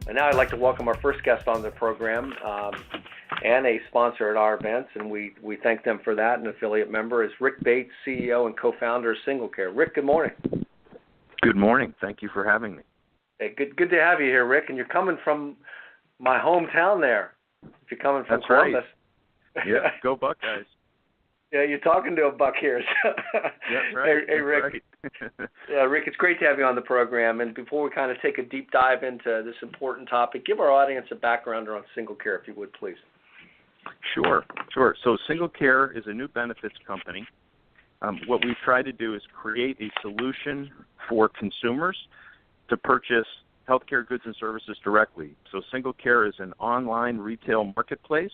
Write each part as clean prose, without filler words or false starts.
And now I'd like to welcome our first guest on the program and a sponsor at our events, and we thank them for that. An affiliate member is Rick Bates, CEO and co-founder of SingleCare. Rick, good morning. Good morning. Thank you for having me. Hey, good to have you here, Rick. And you're coming from my hometown there. If you're coming from That's Columbus. Right. Yeah, go Buckeyes. Yeah, you're talking to a Buck here. So. That's right. Hey, Rick. Right. Yeah, Rick, it's great to have you on the program. And before we kind of take a deep dive into this important topic, give our audience a background on SingleCare, if you would, please. Sure. So SingleCare is a new benefits company. What we've tried to do is create a solution for consumers to purchase healthcare goods and services directly. So SingleCare is an online retail marketplace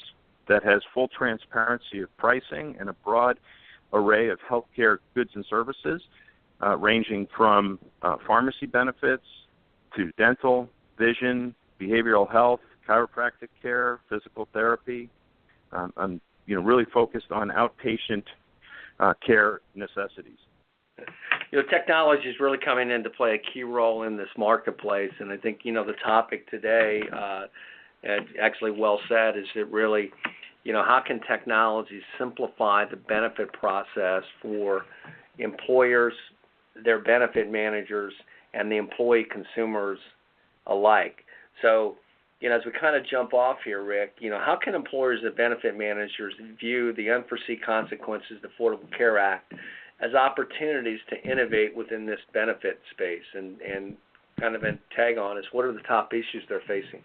that has full transparency of pricing and a broad array of healthcare goods and services, ranging from pharmacy benefits to dental, vision, behavioral health, chiropractic care, physical therapy. I'm really focused on outpatient care necessities. Technology is really coming in to play a key role in this marketplace, and I think the topic today, actually well said, is that really, how can technology simplify the benefit process for employers, their benefit managers, and the employee consumers alike. So, as we kind of jump off here, Rick, how can employers and benefit managers view the unforeseen consequences of the Affordable Care Act as opportunities to innovate within this benefit space, and kind of a tag on is, what are the top issues they're facing?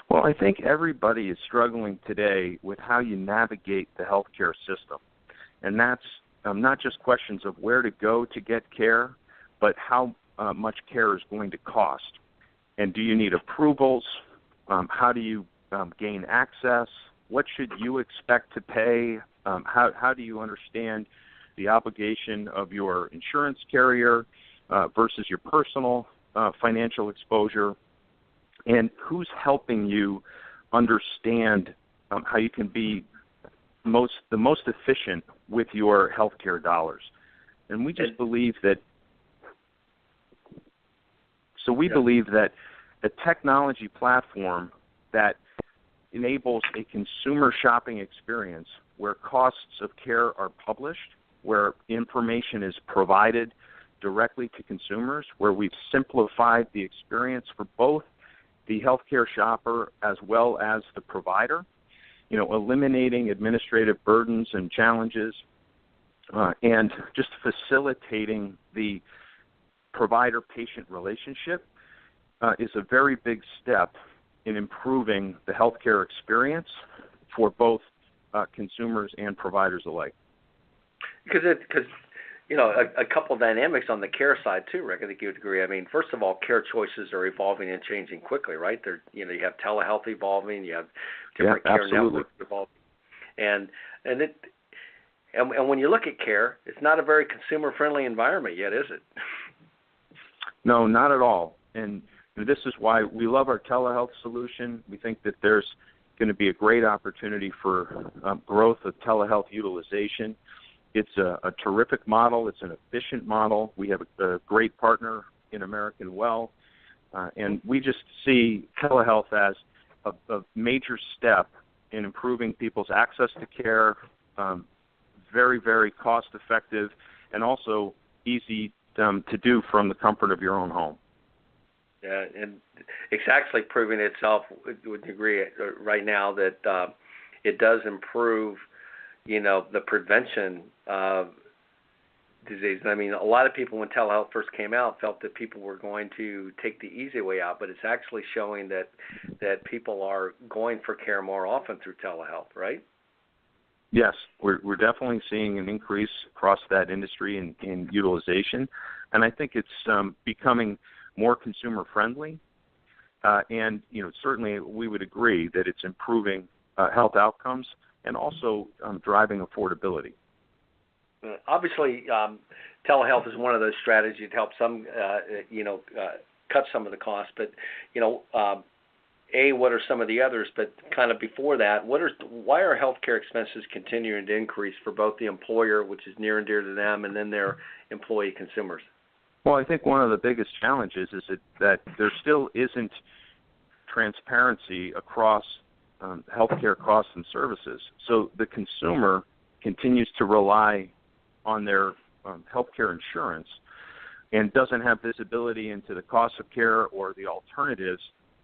Well, I think everybody is struggling today with how you navigate the healthcare system. And that's not just questions of where to go to get care, but how much care is going to cost. And do you need approvals? How do you gain access? What should you expect to pay? How do you understand the obligation of your insurance carrier versus your personal financial exposure? And who's helping you understand how you can be the most efficient with your healthcare dollars? And we just believe that. So we believe that a technology platform that enables a consumer shopping experience where costs of care are published, where information is provided directly to consumers, where we've simplified the experience for both the healthcare shopper as well as the provider, eliminating administrative burdens and challenges, and just facilitating the provider-patient relationship is a very big step in improving the healthcare experience for both consumers and providers alike. Because a couple of dynamics on the care side too, Rick. I think you would agree. I mean, first of all, care choices are evolving and changing quickly, right? You have telehealth evolving, you have different care networks evolving, and when you look at care, it's not a very consumer-friendly environment yet, is it? No, not at all. And this is why we love our telehealth solution. We think that there's going to be a great opportunity for growth of telehealth utilization. It's a terrific model. It's an efficient model. We have a great partner in American Well, and we just see telehealth as a major step in improving people's access to care, very, very cost-effective, and also easy to do from the comfort of your own home. Yeah, and it's actually proving itself, would you agree, right now that it does improve the prevention of disease. I mean, a lot of people when telehealth first came out felt that people were going to take the easy way out, but it's actually showing that people are going for care more often through telehealth, right? Yes, we're definitely seeing an increase across that industry in utilization, and I think it's becoming more consumer friendly. And certainly we would agree that it's improving health outcomes and also driving affordability. Obviously, telehealth is one of those strategies to help some, cut some of the costs. But, what are some of the others? But kind of before that, why are healthcare expenses continuing to increase for both the employer, which is near and dear to them, and then their employee consumers? Well, I think one of the biggest challenges is that there still isn't transparency across healthcare costs and services. So the consumer continues to rely on their healthcare insurance and doesn't have visibility into the cost of care or the alternatives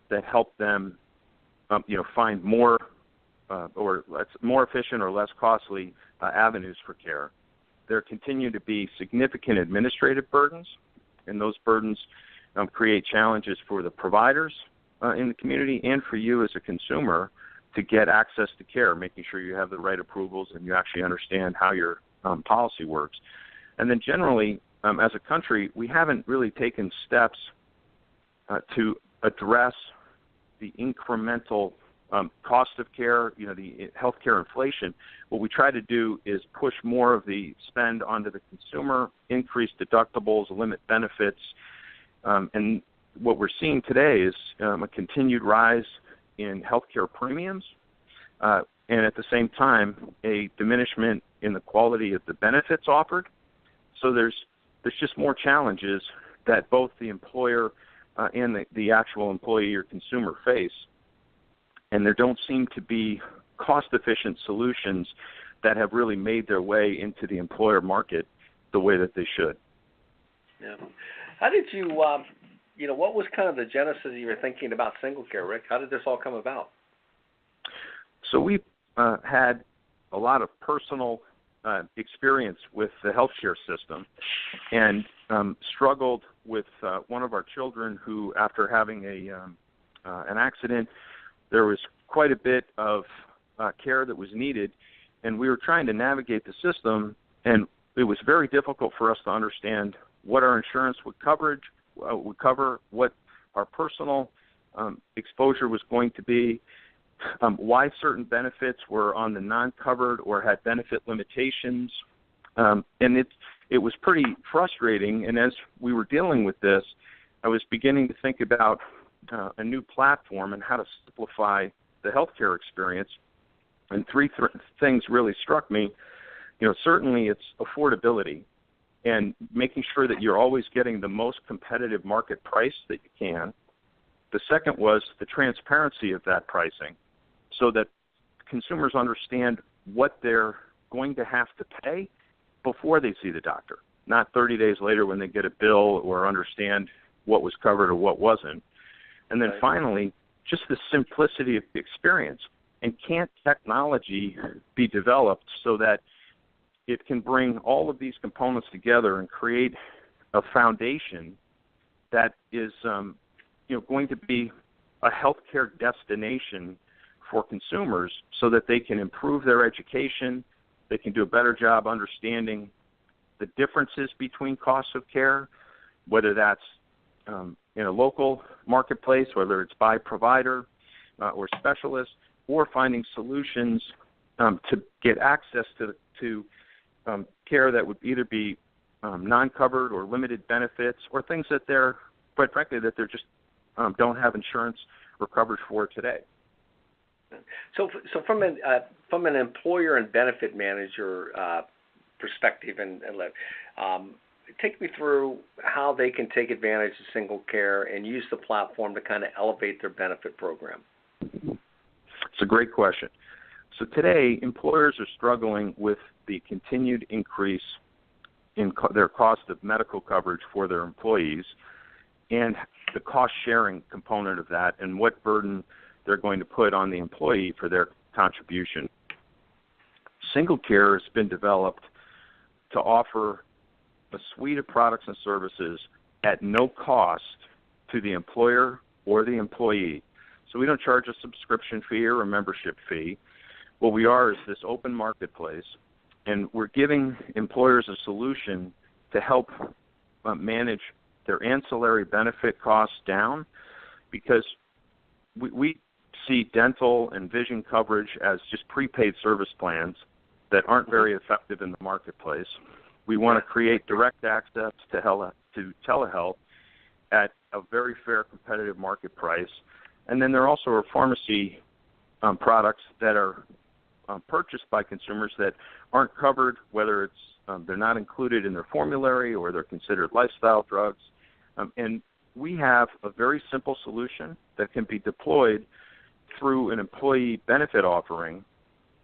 that help them, find more more efficient or less costly avenues for care. There continue to be significant administrative burdens, and those burdens create challenges for the providers in the community and for you as a consumer to get access to care, making sure you have the right approvals and you actually understand how your policy works. And then generally, as a country, we haven't really taken steps to address the incremental cost of care, the healthcare inflation. What we try to do is push more of the spend onto the consumer, increase deductibles, limit benefits, and what we're seeing today is a continued rise in healthcare premiums, and at the same time, a diminishment in the quality of the benefits offered. So there's just more challenges that both the employer and the actual employee or consumer face, and there don't seem to be cost-efficient solutions that have really made their way into the employer market the way that they should. Yeah. How did you, what was kind of the genesis of your thinking about SingleCare, Rick? How did this all come about? So we had a lot of personal experience with the healthcare system and struggled with one of our children who, after having an accident, there was quite a bit of care that was needed, and we were trying to navigate the system, and it was very difficult for us to understand what our insurance would cover, what our personal exposure was going to be, why certain benefits were on the non-covered or had benefit limitations, and it was pretty frustrating. And as we were dealing with this, I was beginning to think about a new platform and how to simplify the healthcare experience. And three things really struck me. Certainly it's affordability and making sure that you're always getting the most competitive market price that you can. The second was the transparency of that pricing so that consumers understand what they're going to have to pay before they see the doctor, not 30 days later when they get a bill or understand what was covered or what wasn't. And then finally, just the simplicity of the experience. And can't technology be developed so that it can bring all of these components together and create a foundation that is, going to be a healthcare destination for consumers so that they can improve their education, they can do a better job understanding the differences between costs of care, whether that's in a local marketplace, whether it's by provider or specialist, or finding solutions to get access to care that would either be non-covered or limited benefits, or things that they're, quite frankly, that they're just don't have insurance or coverage for today. So from an employer and benefit manager perspective, and take me through how they can take advantage of SingleCare and use the platform to kind of elevate their benefit program. It's a great question. So today, employers are struggling with the continued increase in their cost of medical coverage for their employees and the cost-sharing component of that and what burden they're going to put on the employee for their contribution. SingleCare has been developed to offer a suite of products and services at no cost to the employer or the employee. So we don't charge a subscription fee or a membership fee. What we are is this open marketplace, and we're giving employers a solution to help manage their ancillary benefit costs down, because we see dental and vision coverage as just prepaid service plans that aren't very effective in the marketplace. We want to create direct access to telehealth at a very fair, competitive market price. And then there also are pharmacy products that are purchased by consumers that aren't covered, whether it's they're not included in their formulary or they're considered lifestyle drugs. And we have a very simple solution that can be deployed through an employee benefit offering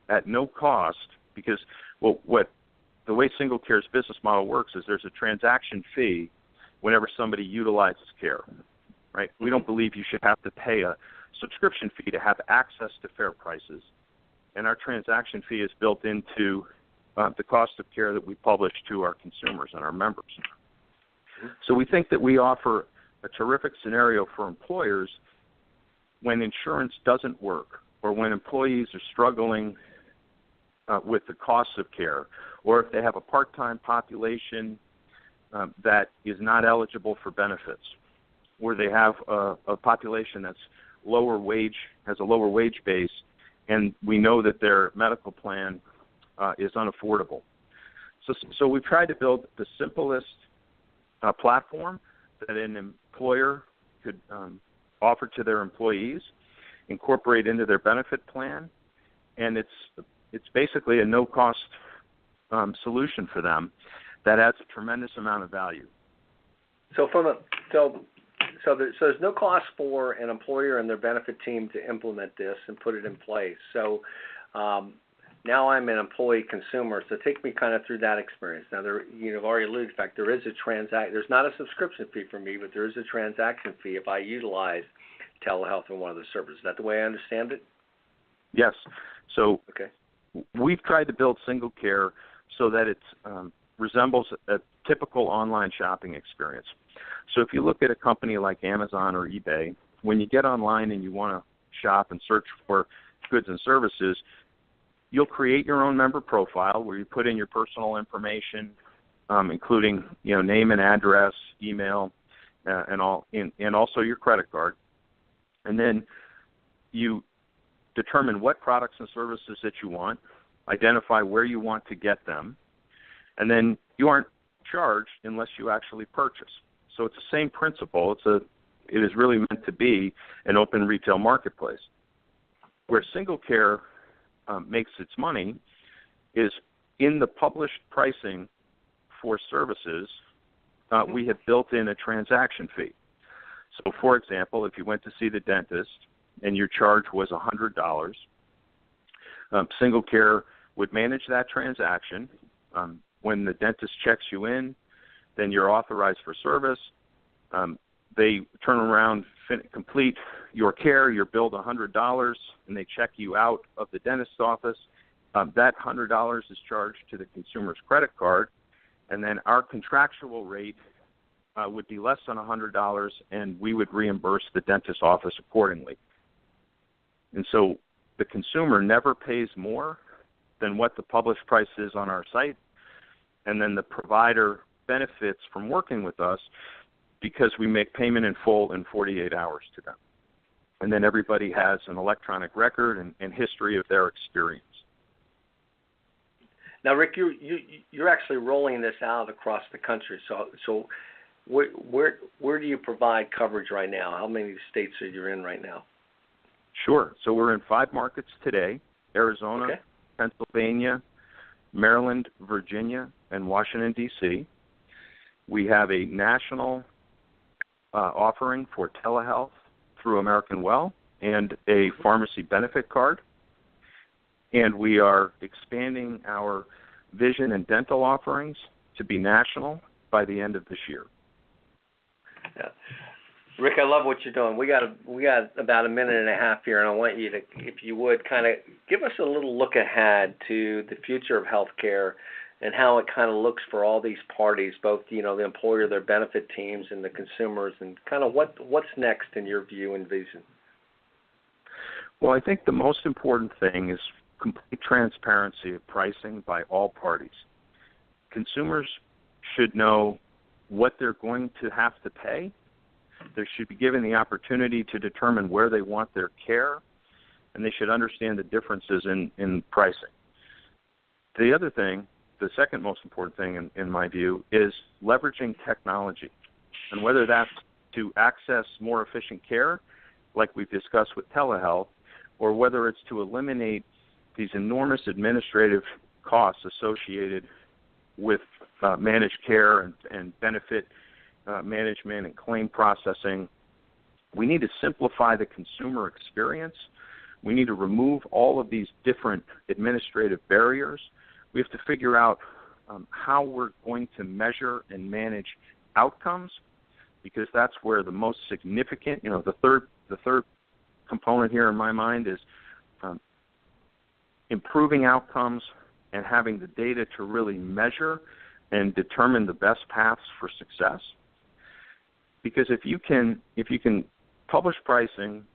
at no cost because, well, the way SingleCare's business model works is there's a transaction fee whenever somebody utilizes care, right? We don't believe you should have to pay a subscription fee to have access to fair prices, and our transaction fee is built into the cost of care that we publish to our consumers and our members. So we think that we offer a terrific scenario for employers when insurance doesn't work or when employees are struggling with the cost of care, or if they have a part-time population that is not eligible for benefits, or they have a population that's lower wage, has a lower wage base, and we know that their medical plan is unaffordable. So we've tried to build the simplest platform that an employer could offer to their employees, incorporate into their benefit plan, and it's basically a no-cost solution for them that adds a tremendous amount of value. So there's no cost for an employer and their benefit team to implement this and put it in place. So now I'm an employee consumer, so take me kind of through that experience. Now, you've already alluded to the fact there is a there's not a subscription fee for me, but there is a transaction fee if I utilize telehealth or one of the services. Is that the way I understand it? Yes. So okay. We've tried to build SingleCare so that it resembles a typical online shopping experience. So if you look at a company like Amazon or eBay, when you get online and you want to shop and search for goods and services, you'll create your own member profile where you put in your personal information, including name and address, email, and also your credit card. And then you determine what products and services that you want, identify where you want to get them, and then you aren't charged unless you actually purchase. So it's the same principle. It is really meant to be an open retail marketplace. Where SingleCare makes its money is in the published pricing for services, we have built in a transaction fee. So, for example, if you went to see the dentist and your charge was $100, SingleCare would manage that transaction. When the dentist checks you in, then you're authorized for service. They turn around, complete your care, you're billed $100, and they check you out of the dentist's office. That $100 is charged to the consumer's credit card, and then our contractual rate would be less than $100, and we would reimburse the dentist's office accordingly. And so the consumer never pays more than what the published price is on our site, and then the provider benefits from working with us because we make payment in full in 48 hours to them. And then everybody has an electronic record and history of their experience. Now, Rick, you're actually rolling this out across the country. So where do you provide coverage right now? How many states are you in right now? Sure. So we're in 5 markets today: Arizona, okay, Pennsylvania, Maryland, Virginia, and Washington, D.C. We have a national offering for telehealth through American Well and a pharmacy benefit card. And we are expanding our vision and dental offerings to be national by the end of this year. Yeah. Rick, I love what you're doing. We got about a minute and a half here, and I want you to, if you would, kind of give us a little look ahead to the future of healthcare and how it kind of looks for all these parties, both the employer, their benefit teams, and the consumers, and kind of what's next in your view and vision. Well, I think the most important thing is complete transparency of pricing by all parties. Consumers should know what they're going to have to pay. They should be given the opportunity to determine where they want their care, and they should understand the differences in pricing. The other thing, the second most important thing in my view, is leveraging technology, and whether that's to access more efficient care, like we've discussed with telehealth, or whether it's to eliminate these enormous administrative costs associated with managed care and benefit management and claim processing. We need to simplify the consumer experience. We need to remove all of these different administrative barriers. We have to figure out how we're going to measure and manage outcomes, because that's where the most significant, the third component here in my mind is improving outcomes and having the data to really measure and determine the best paths for success. Because if you can publish pricing,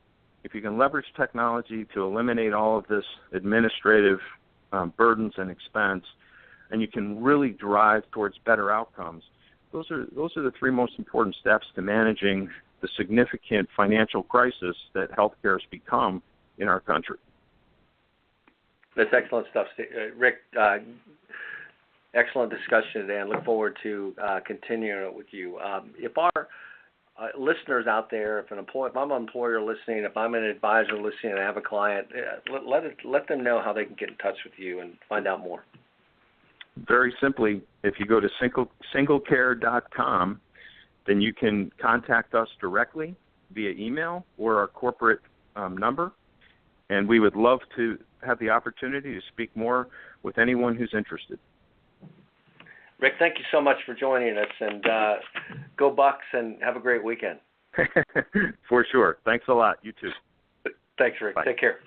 if you can leverage technology to eliminate all of this administrative burdens and expense, and you can really drive towards better outcomes, those are the three most important steps to managing the significant financial crisis that healthcare has become in our country. That's excellent stuff, Rick. Excellent discussion today. I look forward to continuing it with you. If our listeners out there, if I'm an employer listening, if I'm an advisor listening, and I have a client, let them know how they can get in touch with you and find out more. Very simply, if you go to SingleCare.com, then you can contact us directly via email or our corporate number, and we would love to have the opportunity to speak more with anyone who's interested. Rick, thank you so much for joining us, and go Bucks, and have a great weekend. For sure. Thanks a lot. You too. Thanks, Rick. Bye. Take care.